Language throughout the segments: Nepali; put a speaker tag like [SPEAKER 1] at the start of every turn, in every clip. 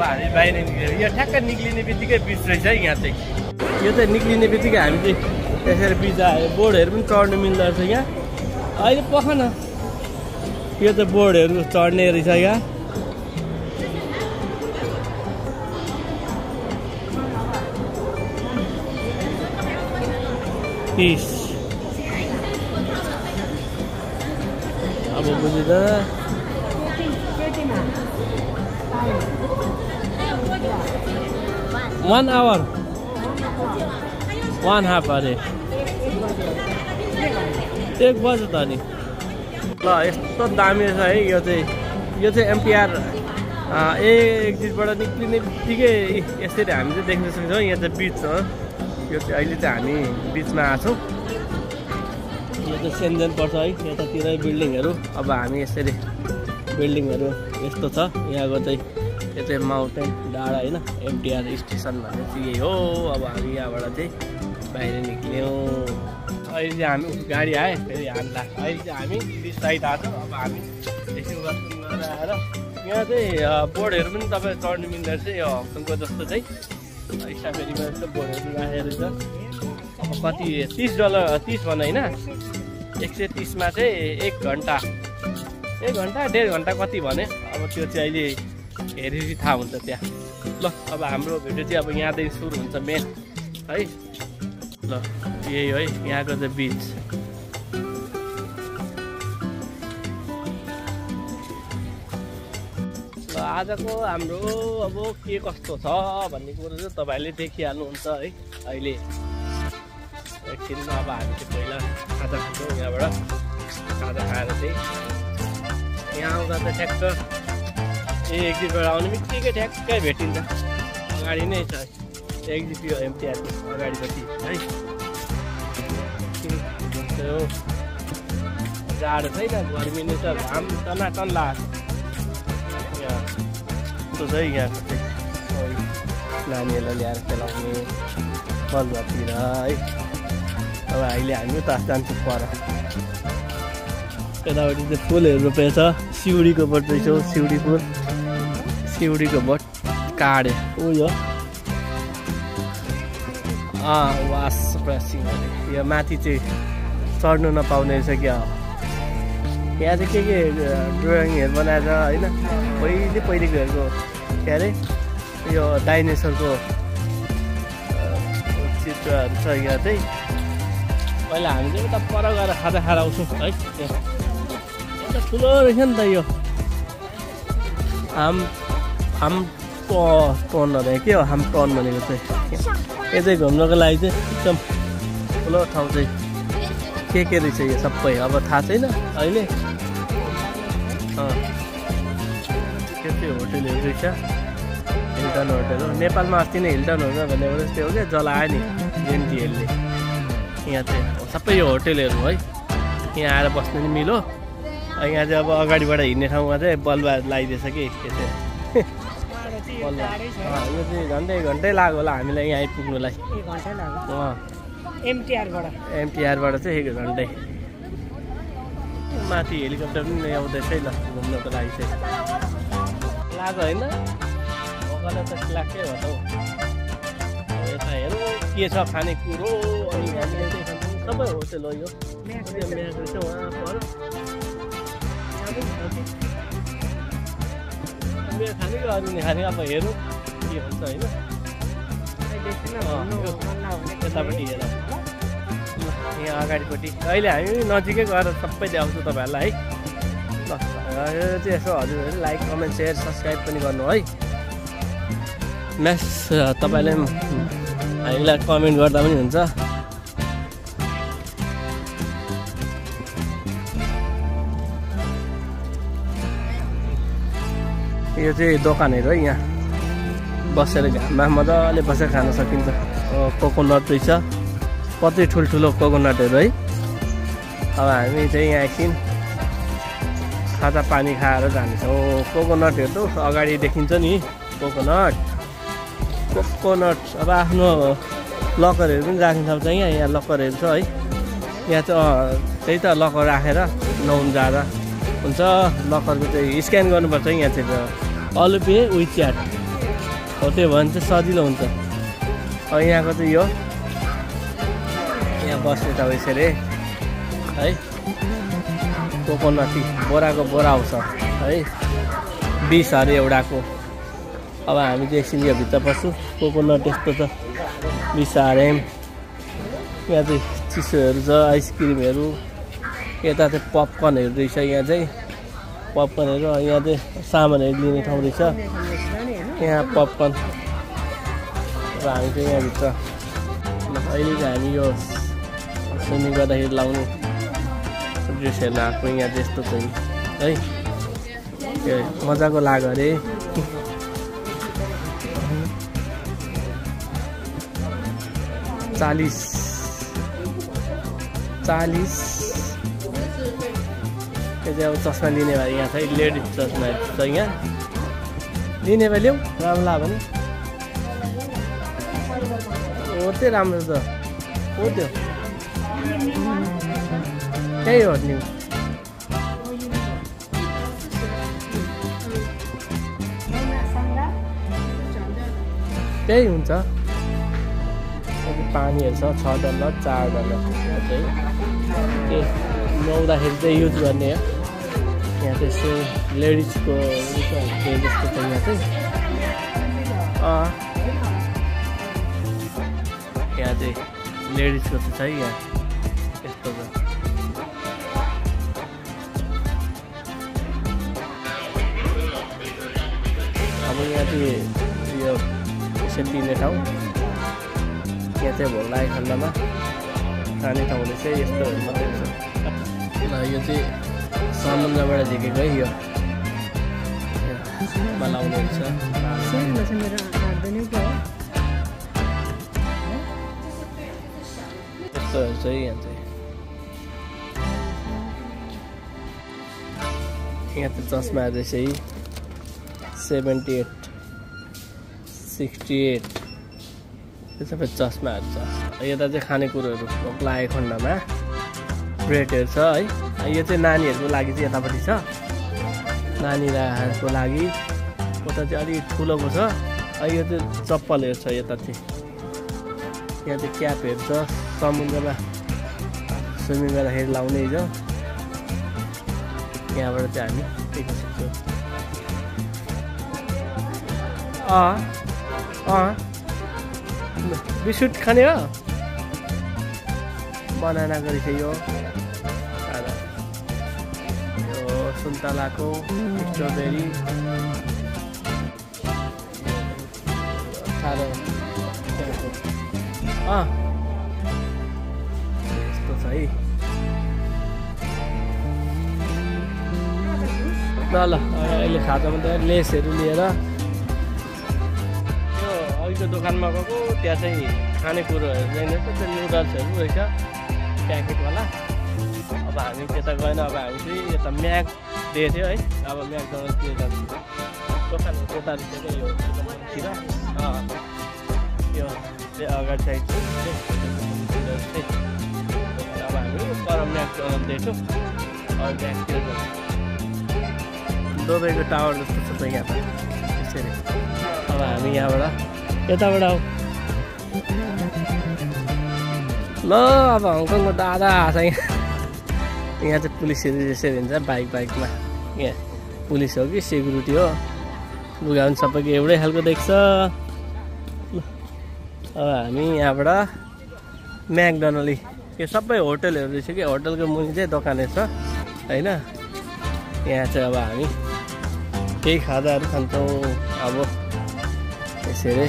[SPEAKER 1] हामी बाहिर निक्ल्यौँ यो ठ्याक्कै निक्लिने बित्तिकै बिच रहेछ है यहाँ चाहिँ यो चाहिँ निक्लिने बित्तिकै हामी चाहिँ त्यसरी बिच आयो बोर्डहरू पनि चढ्नु मिल्दो रहेछ यहाँ अहिले पख न यो चाहिँ बोर्डहरू चढ्ने रहेछ यहाँ अब बुझ्दा 1 hour 1/2 अरे 1 बज्यो त नि ल यस्तो दामी रहेछ है यो चाहिँ एमटीआर एक्जिटबाट निक्लिने बित्तिकै यसरी हामी चाहिँ देख्न सक्छौँ यहाँ चाहिँ बिच हो यो चाहिँ अहिले चाहिँ हामी बिचमा आछौँ यो चाहिँ सेन्जेन पर्छ है यतातिरै बिल्डिङहरू अब हामी यसरी बिल्डिङहरू यस्तो छ यहाँको चाहिँ यो चाहिँ माउन्टेन डाँडा होइन एमटीआर स्टेसन भन्ने चाहिँ यही हो अब हामी यहाँबाट चाहिँ बाहिर निक्ल्यौँ अहिले चाहिँ हामी गाडी आयो फेरि हामीलाई अहिले चाहिँ हामी बिच साइड आएको अब हामी एकछिन गरेर आएर यहाँ चाहिँ बोर्डहरू पनि तपाईँ चढ्नु मिल्दो रहेछ यो हक्सङको जस्तो चाहिँ स्टाफेरीमा यस्तो बोर्डहरू राखेको रहेछ अब कति $30 30 भन होइन 130मा चाहिँ 1 घन्टा 1.5 घन्टा कति भने अब त्यो चाहिँ अहिले हेरेर थाहा हुन्छ त्यहाँ ल अब हाम्रो भिडियो चाहिँ अब यहाँदेखि सुरु हुन्छ मेन है ल यही है यहाँको चाहिँ बिच ल आजको हाम्रो अब के कस्तो छ भन्ने कुरो चाहिँ तपाईँहरूले देखिहाल्नुहुन्छ है अहिले एकछिनमा अब हामी चाहिँ पहिला खाजा खान्छौँ यहाँबाट खाजा खाएर चाहिँ यहाँ आउँदा चाहिँ ठ्याक्क एक्जिटबाट आउने बित्तिकै ठ्याक्कै भेटिन्छ अगाडि नै छ एक्जिट यो एमटीआरको अगाडिपट्टि है जाडो छैन गर्मी नै छ घाम टनाटन लाग्छ यस्तो छ यहाँको चाहिँ नानीहरूलाई ल्याएर खेलाउने बलुवातिर है अब अहिले हामी उता जान्छौँ पर यतापट्टि चाहिँ फुलहरू रोपेको छ सिउडीको बोट रहेछौँ सिउडी फुल सिउडीको बोट काडे उयो वास प्रेसिङ यो माथि चाहिँ चढ्नु नपाउने रहेछ क्या यहाँ चाहिँ के ड्रइङहरू बनाएर होइन पहिलेकोहरूको के अरे यो डाइनेसरको चित्रहरू छ यहाँ चाहिँ पहिला हामी चाहिँ उता पर गएर खाजा खाएर आउँछौँ है एउटा ठुलो रहेछ नि त यो हाम टर्न अरे के हो हाम टर्न भनेको चाहिँ यो चाहिँ घुम्नको लागि चाहिँ एकदम ठुलो ठाउँ चाहिँ के रहेछ यो सबै अब थाहा छैन अहिले त्यो चाहिँ होटेलहरू रहेछ हिल्टन होटेल हो नेपालमा अस्ति नै हिल्टन होटेल भनेको जस्तै हो क्या जलायो नि एनटीएलले यहाँ चाहिँ सबै यो होटेलहरू है यहाँ आएर बस्नु नि मिलो यहाँ चाहिँ अब अगाडिबाट हिँड्ने ठाउँमा चाहिँ बलुवा लगाइदिएछ कि यो चाहिँ यो चाहिँ झन्डै 1 घन्टै लाग्यो होला हामीलाई यहाँ आइपुग्नुलाई एमटीआरबाट चाहिँ 1 घन्टै माथि हेलिकप्टर पनि आउँदैछ है ल घुम्नको लागि चाहिँ लाग्यो होइन भोकलाई त लाग्छै हो त हौ यता हेरौँ के छ खानेकुरो अनि हामीले सबै होटेल हो यो म्याच छ उहाँ पर मेरो खानेको अरू नि खाने अब हेरौँ के हुन्छ होइन यतापट्टि हेर यहाँ अगाडिपट्टि अहिले हामी नजिकै गएर सबै देखाउँछु तपाईँहरूलाई है ल यो चाहिँ यसो हजुरहरू लाइक कमेन्ट सेयर सब्सक्राइब पनि गर्नु है म्यास तपाईँले हामीलाई कमेन्ट गर्दा पनि हुन्छ यो चाहिँ दोकानहरू है यहाँ बसेर घाममा मजाले बसेर खान सकिन्छ कोकोनट रहेछ कति ठुल्ठुलो कोकोनटहरू है अब हामी चाहिँ यहाँ एकछिन खाजा पानी खाएर जान्छौँ कोकोनटहरू त अगाडि देखिन्छ नि कोकोनट अब आफ्नो लकरहरू पनि राख्न सक्छ यहाँ लकरहरू छ है यहाँ चाहिँ त्यही त लकर राखेर नुहाउनु जाँदा हुन्छ लकरको चाहिँ स्क्यान गर्नुपर्छ यहाँ चाहिँ अलुपे विथ च्याट हो त्यो भने चाहिँ सजिलो हुन्छ। अब यहाँको चाहिँ यो यहाँ बस्ने ठाउँ यसरी है कोकोनट बोराको बोरा आउँछ है 20 अरे एउटाको। अब हामी चाहिँ एकछिन यो भित्र पस्छु। कोकोनट यस्तो छ 20 अरे। यहाँ चाहिँ चिसोहरू छ आइसक्रिमहरू। यता चाहिँ पपकर्नहरू रहेछ। यहाँ चाहिँ पपकर्नहरू यहाँ चाहिँ सामानहरू लिने ठाउँ रहेछ। यहाँ पपकर्न र हामी चाहिँ यहाँभित्र अहिले चाहिँ हामी यो स्विमिङ गर्दाखेरि लाउने ड्रेस हेर्न आएको। यहाँ त्यस्तो चाहिँ है मजाको लाग्यो अरे। चालीस यो चाहिँ अब चस्मा लिने भए यहाँ छ लेडिज चस्मा छ। यहाँ लिने भए ल्याऊ राम्रो लाग्यो भने हो त्यो राम्रो छ हो त्यो त्यही हो नि। त्यही हुन्छ। पानीहरू छ $6 $4 चाहिँ के नुहाउँदाखेरि चाहिँ युज गर्ने हो। यहाँ चाहिँ यसो लेडिजको जस्तो छ यहाँ चाहिँ। यहाँ चाहिँ लेडिजको चाहिँ छ यहाँ यस्तो छ। अब यहाँ चाहिँ यो यसरी दिने ठाउँ यहाँ चाहिँ भोक लागेको खण्डमा खाने ठाउँले चाहिँ यस्तोहरू मात्रै छ। ल यो चाहिँ समुद्रबाट झिकेको है। यो लाउने रहेछ यस्तोहरू चाहिँ यहाँ चाहिँ। यहाँ त चस्मा रहेछ है 78 68 त्यो सबै चस्माहरू छ। यता चाहिँ खानेकुरोहरू भोक लागेको खण्डमा ब्रेडहरू छ है। यो चाहिँ नानीहरूको लागि चाहिँ यतापट्टि छ। नानीहरूको लागि उता चाहिँ अलिक ठुलोको छ। यो चाहिँ चप्पलहरू छ यता चाहिँ। यहाँ चाहिँ क्यापहरू छ समुद्रमा स्विमिङ गर्दाखेरि लाउने छ। यहाँबाट चाहिँ हामी देख्न सक्छौँ। बिस्कुट खाने हो बनानाको रहेछ यो सुन्तलाको स्ट्रबेरी यस्तो छ है। ल अहिले खाजामा त लेसहरू लिएर यो दोकानमा गएको त्यहाँ चाहिँ खानेकुरोहरू चाहिँ त्यो नुडल्सहरू रहेछ प्याकेटवाला। अब हामी त्यता गएन। अब हामी चाहिँ यता म्याग दिएको थियो है। अब म्याकडोनल्डतिर जान्छ दोकानहरू त्यता रहेछ क्या यो दोकानतिर। यो चाहिँ अगाडि साइड चाहिँ अब हामी पर म्याकडोनल्ड दिएछौँ। अब म्यागतिर जान्छ दुबईको टावर जस्तो छ यहाँ त यसरी। अब हामी यहाँबाट यताबाट आऊ ल। अब हङकङको दादा आछ यहाँ चाहिँ पुलिसहरू यसरी हुन्छ बाइकमा। यहाँ पुलिस हो कि सेक्युरिटी हो लुगा पनि सबैको एउटै खालको देख्छ। अब हामी यहाँबाट म्याकडोनल्ड यो सबै होटलहरू रहेछ कि होटलको मुनि चाहिँ दोकानहरू छ होइन। यहाँ चाहिँ अब हामी केही खाजाहरू खान्छौँ। अब यसरी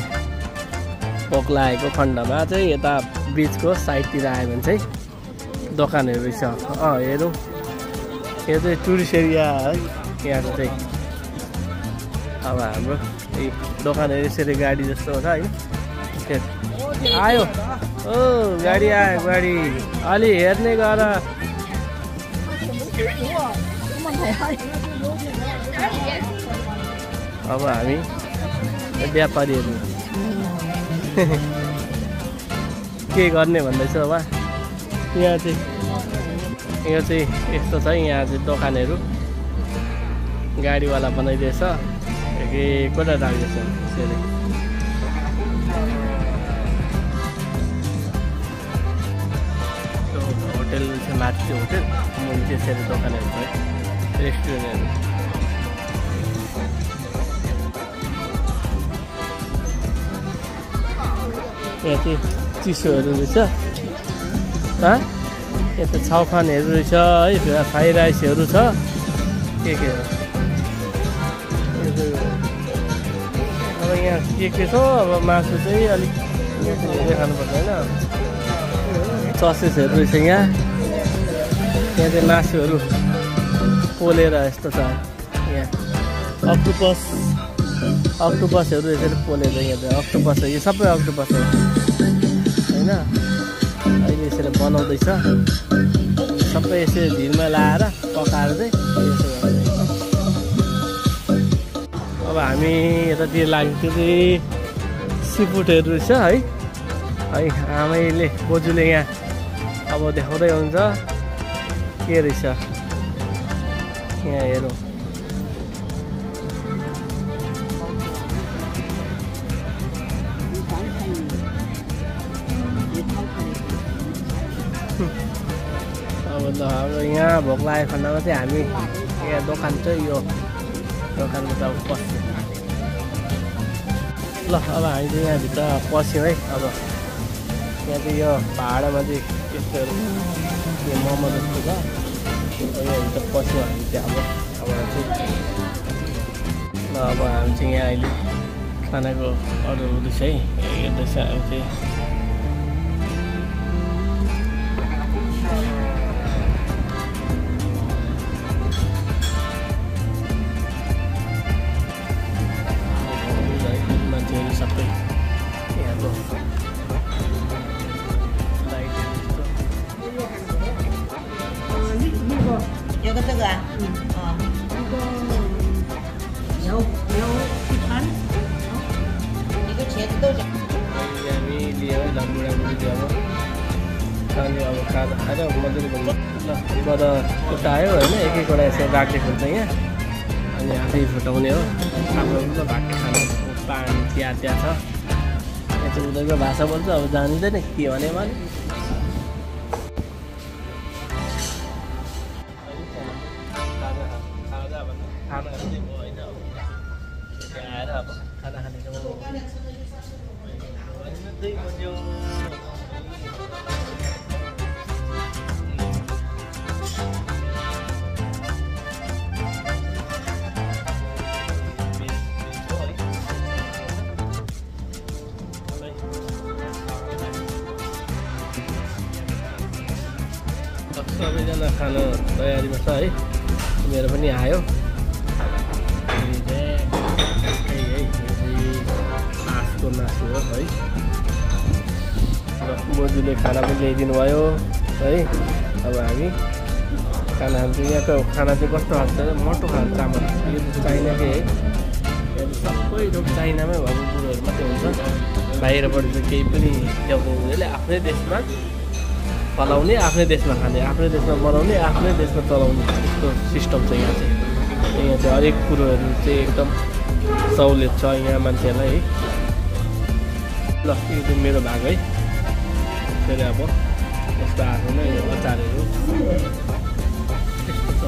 [SPEAKER 1] भोक लागेको खण्डमा चाहिँ यता बिचको साइडतिर आयो भने चाहिँ दोकानहरू रहेछ। हेरौँ यो चाहिँ टुरिस्ट एरिया है यहाँ चाहिँ। अब हाम्रो दोकानहरू यसरी गाडी जस्तो हो होइन। आयो ओ गाडी आयो गाडी अलि हेर्ने गर। अब हामी व्यापारीहरू के गर्ने भन्दैछ अब यहाँ चाहिँ यस्तो छ। यहाँ चाहिँ दोकानहरू गाडीवाला बनाइदिएछ कि कोटा राख्दैछ यसरी। होटल छ माथि त्यो होटल मुनि त्यसरी दोकानहरू छ रेस्टुरेन्टहरू यहाँ चाहिँ चिसोहरू रहेछ यता छाउखानहरू रहेछ है फ्राई राइसहरू छ के हो अब यहाँ के छ अब मासु चाहिँ अलिक हेरेर खानुपर्छ होइन ससेसहरू रहेछ यहाँ चाहिँ मासुहरू पोलेर यस्तो छ यहाँ अक्टोपसहरू यसरी पोलेर यहाँ चाहिँ अक्टोपस हो यो सबै अक्टोपस हो होइन अहिले यसरी बनाउँदैछ सबै यसरी धिरमा लाएर पकाएर चाहिँ अब हामी यतातिर लाग्यो त्यो चाहिँ सिफुडहरू रहेछ है आमैले बोजूले यहाँ अब देखाउँदै हुन्छ के रहेछ यहाँ हेरौँ अब ल अब यहाँ भोक लागेको खण्डमा चाहिँ हामी यहाँ दोकान चाहिँ यो दोकानको त अब पस्छौँ ल अब हामी चाहिँ यहाँभित्र पस्यौँ है अब यहाँ चाहिँ यो पाहाडमा चाहिँ त्यस्तोहरू यो मोमो जस्तो छ यहाँभित्र पस्यौँ हामी चाहिँ अब चाहिँ ल अब हामी चाहिँ यहाँ अहिले खानाको अर्डर हुँदैछ है हेर्दैछ हामी चाहिँ सबै यहाँको
[SPEAKER 2] 有个这个啊，有一盘，一个茄子豆角。
[SPEAKER 1] हामी लियो है बुढाबुढी अब खाने अब खाँदा खाएर मजाले भन्नु ल बाट खुट्टा आयो होइन एक एकवटा यसो राखेको हुन्छ यहाँ अनि आफै फुटाउने हो आफ्नो भात खानु पानी त्यहाँ छ यहाँ चाहिँ उनीहरूको भाषा बोल्छ अब जानिँदैन के भने खाना खाँदै भयो होइन अब आएर अब खाना खाने सबैजना खाना तयारीमा छ है मेरो पनि आयो मासुको मासु हो है बोजूले खाना पनि ल्याइदिनु भयो है अब हामी खाना खान्छौँ यहाँको खाना चाहिँ कस्तो खान्छ मोटो खान्छ चामल यो चाइनाकै है सबै थोक चाइनामै भएको कुरोहरू मात्रै हुन्छ बाहिरबाट चाहिँ केही पनि ल्याउँदैन आफ्नै देशमा फलाउने आफ्नै देशमा खाने आफ्नै देशमा बनाउने आफ्नै देशमा चलाउने यस्तो सिस्टम छ यहाँ चाहिँ हरेक कुरोहरू चाहिँ एकदम सहुलियत छ यहाँ मान्छेहरूलाई है ल यो चाहिँ मेरो भाग है फेरि अब यस्तो आएको नै अचारहरू यस्तो छ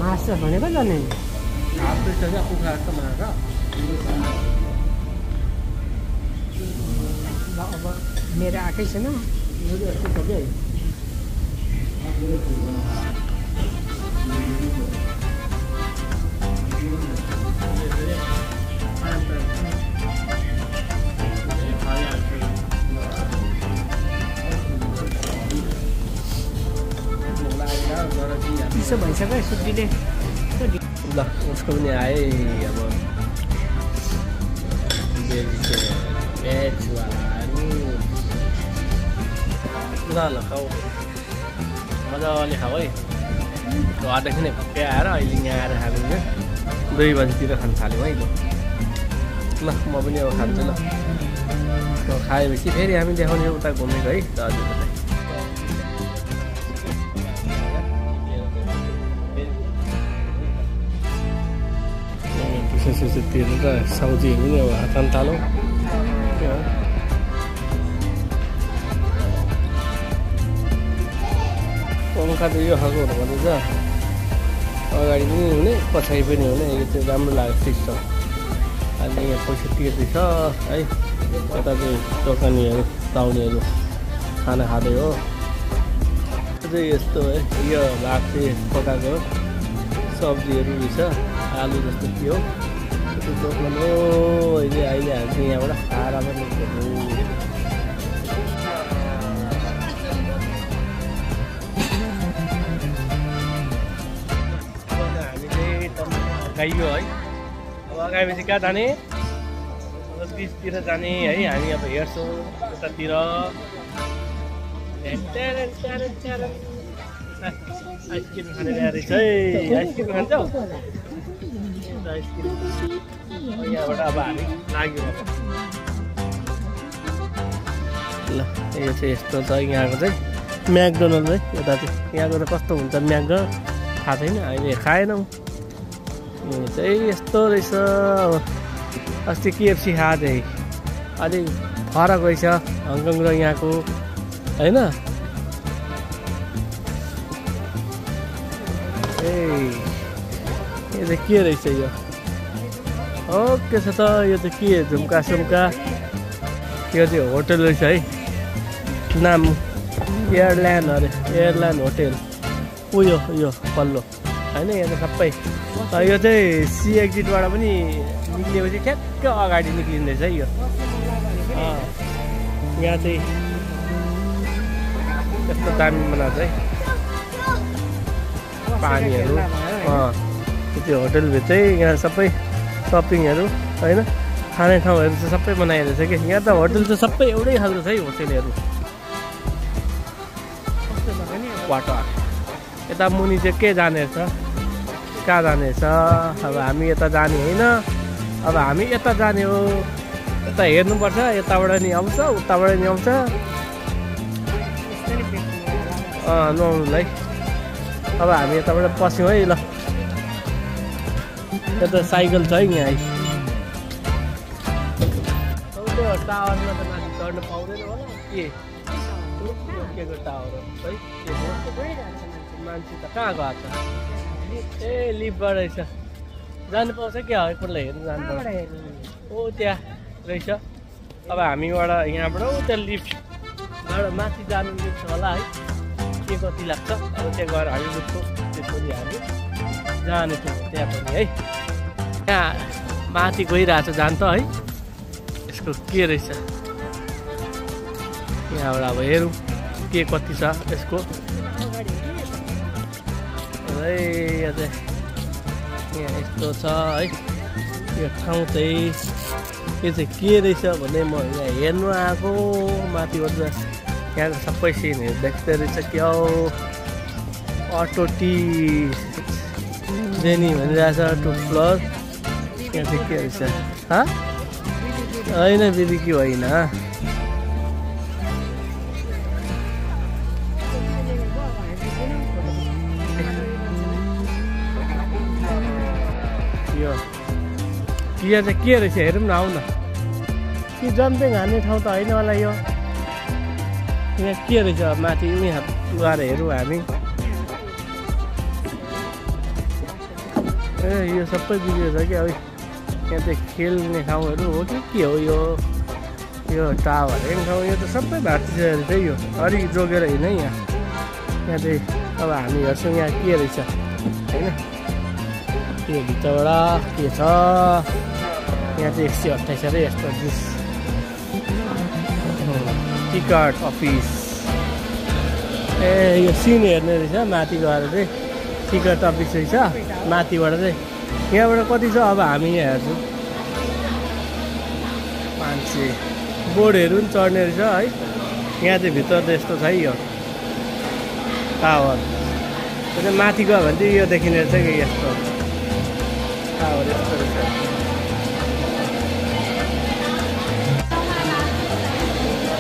[SPEAKER 2] हाँस्छ भनेको त नि
[SPEAKER 1] कुखुरा जस्तो बनाएर
[SPEAKER 2] अब मेरो आएकै छैन
[SPEAKER 1] यस्तो छ कि
[SPEAKER 2] चिसो भइसक्यो सुटीले
[SPEAKER 1] ल उसको पनि आए अब भेजवालाहरू ल खाऊ मजाले खाऊ है। घरदेखि नै भक्कै आएर अहिले यहाँ आएर खानु चाहिँ 2 बजीतिर खान थाल्यौँ है। ल म पनि अब खान्छु ल। खाएपछि फेरि हामी देखाउने उता घुमेको है त हजुरलाई। त्यसतिर त सब्जीहरू पनि अब हात थालौँ। पङ्खा त यो खालको हुनुपर्छ, अगाडि पनि हुने पछाडि पनि हुने। यो चाहिँ राम्रो लाग्यो सिस्टम। अनि यहाँ पैसा तिर्दैछ है। यता चाहिँ दोकानीहरू ताउनेहरू खाना खाँदै हो। चाहिँ यस्तो है, यो भात चाहिँ पकाएको सब्जीहरू रहेछ, आलु जस्तो के हो त्यो दोकान हो। अहिले हामी चाहिँ यहाँबाट खाएर पनि गाइयो है। अब अगाएपछि कहाँ जाने? बिचतिर जाने है। हामी अब हेर्छौँ उतातिर। आइसक्रिम खाने रहेछ है। आइसक्रिम खान्छौ? आइसक्रिम यहाँबाट अब हामी लाग्यो। ल यो चाहिँ यस्तो छ यहाँको चाहिँ म्याकडोनल्ड है। यता चाहिँ यहाँको त कस्तो हुन्छ म्याकडोनल्ड थाहा छैन, अहिले खाएनौँ। यो चाहिँ यस्तो रहेछ। अस्ति KFC खाएको थिएँ, अलिक फरक रहेछ हङकङ र यहाँको होइन। ए यो चाहिँ के रहेछ यो? ओके छ त। यो चाहिँ के झुम्का सुम्का? यो चाहिँ होटल रहेछ है। नाम एयरल्यान्ड अरे, एयरल्यान्ड होटेल। उयो यो पल्लो होइन। यहाँ चाहिँ सबै यो चाहिँ सी एक्जिटबाट पनि निक्लिएपछि ठ्याक्क अगाडि निक्लिँदैछ है यो। यहाँ चाहिँ यस्तो दामी बनाएको छ है पानीहरू। त्यो होटलभित्रै यहाँ सबै सपिङहरू होइन, खाने ठाउँहरू चाहिँ सबै बनाइरहेछ कि। यहाँ त होटल चाहिँ सबै एउटै खालको छ है होटेलहरू। बाटो यता मुनि चाहिँ के जाने छ, कहाँ जाने छ? अब हामी यता जाने होइन, अब हामी यता जाने हो। यता हेर्नुपर्छ, यताबाट नि आउँछ उताबाट नि आउँछ नुहाउनुलाई। अब हामी यताबाट पस्यौँ है। ल यता साइकल छ है यहाँ। त्यो टावरमा त माथि चढ्न पाउँदैन होला के? को टावर है? मान्छे त कहाँ गएको छ? ए लिफ्टबाट रहेछ। जानु पाउँछ क्या? एकपल्ट हेर्नु जानु पर्छ। ओ त्यहाँ रहेछ। अब हामीबाट यहाँबाट उता लिफ्टबाट माथि जानु मिल्छ होला है। के कति लाग्छ अब त्यहाँ गएर हामी बुझ्छौँ। त्यसपछि हामी जाने त्यहाँ पनि है। त्यहाँ माथि गइरहेछ जान त है। यसको के रहेछ यहाँबाट अब हेरौँ के कति छ यसको। यहाँ यस्तो छ है यो ठाउँ चाहिँ। यो चाहिँ के रहेछ भने म यहाँ हेर्नु आएको माथिबाट यहाँको सबै सिनहरू देख्दै रहेछ क्या हो। अटो टी जेनी भनिरहेछ 2+। यहाँ चाहिँ के रहेछ? होइन बिबिक्यू होइन। यहाँ चाहिँ के रहेछ हेरौँ न, आऊ न। कि जम्पिङ हान्ने ठाउँ त होइन होला यो। यहाँ के रहेछ माथि यहाँ गएर हेरौँ हामी। ए यो सबै बिग्रेको छ कि। अब यहाँ चाहिँ खेल्ने ठाउँहरू हो कि के हो यो? यो टावर हेर्ने ठाउँ यो त सबै भाँचिसकेको छ यो। अलिक जोगेर हिँड्छ है यहाँ। यहाँ चाहिँ अब हामी हेर्छौँ यहाँ के रहेछ होइन। त्यो भित्रबाट के छ? यहाँ चाहिँ 128 अरे यस्तो टिकट अफिस। ए यो सिन हेर्ने रहेछ माथि गएर चाहिँ टिकट अफिस रहेछ माथिबाट चाहिँ। यहाँबाट कति छ अब हामी यहाँ हेर्छौँ। मान्छे बोर्डहरू पनि चढ्ने रहेछ है। यहाँ चाहिँ भित्र त यस्तो छ है यो। टावर त्यो माथि गयो भने चाहिँ यो देखिने रहेछ कि यस्तो टावर यस्तो रहेछ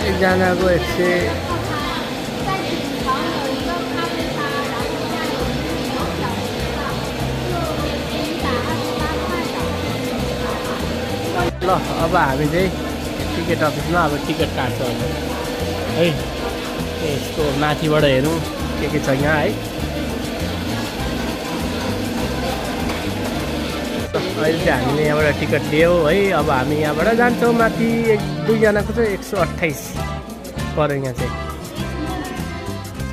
[SPEAKER 1] एकजनाको 100 ल अब हामी चाहिँ टिकट अफिसमा अब टिकट काट्छौँ है यसको माथिबाट हेरौँ के छ यहाँ है अहिले चाहिँ हामीले यहाँबाट टिकट लियौँ है अब हामी यहाँबाट जान्छौँ माथि 1-2जनाको चाहिँ 128 पऱ्यो यहाँ चाहिँ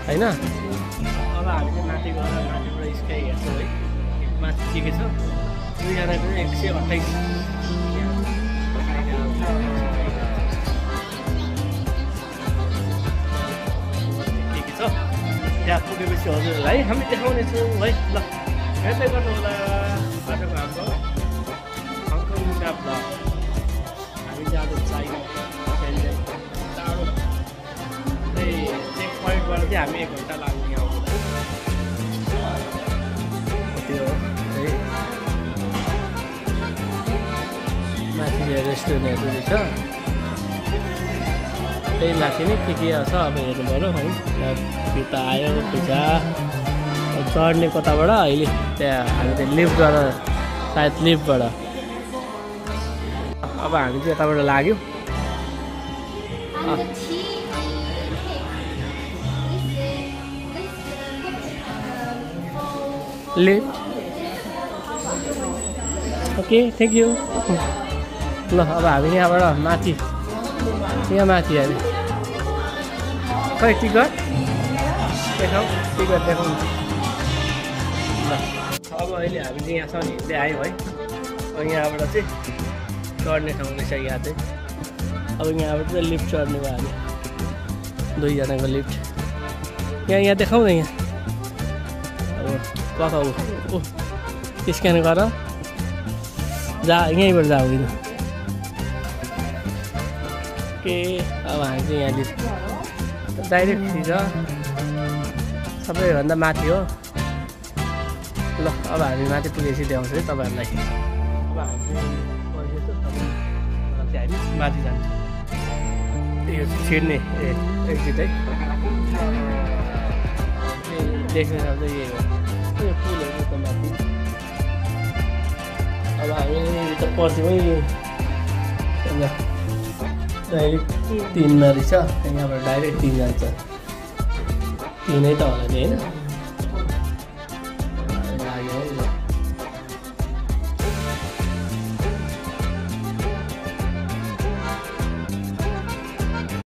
[SPEAKER 1] होइन अब हामी चाहिँ माथि गएर माथिबाट स्काई हेर्छौँ है माथि के छ 2जनाको चाहिँ 128 त्यहाँ पुगेपछि हजुरहरूलाई हामी देखाउनेछौँ है ल हेर्दै गर्नु होला बाटोको हाम्रो हङकङ मुका ब्लग हामी जाँदैछ टाढो चेक पोइन्टबाट चाहिँ हामी 1 घन्टा लाग्ने आउँछ त्यो है माथि रेस्टुरेन्टहरू रहेछ त्यही माथि नै के छ अब हेर्नु पऱ्यो है फिर्ता आयो पैसा चढ्ने कताबाट अहिले त्यहाँ हामी चाहिँ लिफ्टबाट सायद लिफ्टबाट अब हामी चाहिँ यताबाट लाग्यो लिफ्ट ओके थ्याङ्क यू ल अब हामी यहाँबाट माथि यहाँ माथि हामी खै टिकट देखाउँ टिकट देखाउँ ल अब अहिले हामी चाहिँ यहाँसम्म हिँड्दै आयौँ है अब यहाँबाट चाहिँ चढ्ने ठाउँ रहेछ यहाँ चाहिँ अब यहाँबाट चाहिँ लिफ्ट चढ्ने भयो हामी 2जनाको लिफ्ट यहाँ देखाउँ न यहाँ अब कता ऊ स्क्यान गर जा यहीँबाट जाँदैन के अब हामी चाहिँ यहाँ लिफ्ट डाइरेक्ट छ सबैभन्दा माथि हो ल अब हामी माथि पुगेपछि देखाउँछ है तपाईँहरूलाई अब हामी चाहिँ माथि जान्छ यो छिर्ने एक्जिट है देख्ने ठाउँ चाहिँ यही हो यो पुलहरू त माथि अब हामी त पर्छौँ है डाइरेक्ट 3मा रहेछ यहाँबाट डाइरेक्ट 3 जान्छ 3 त होला नि होइन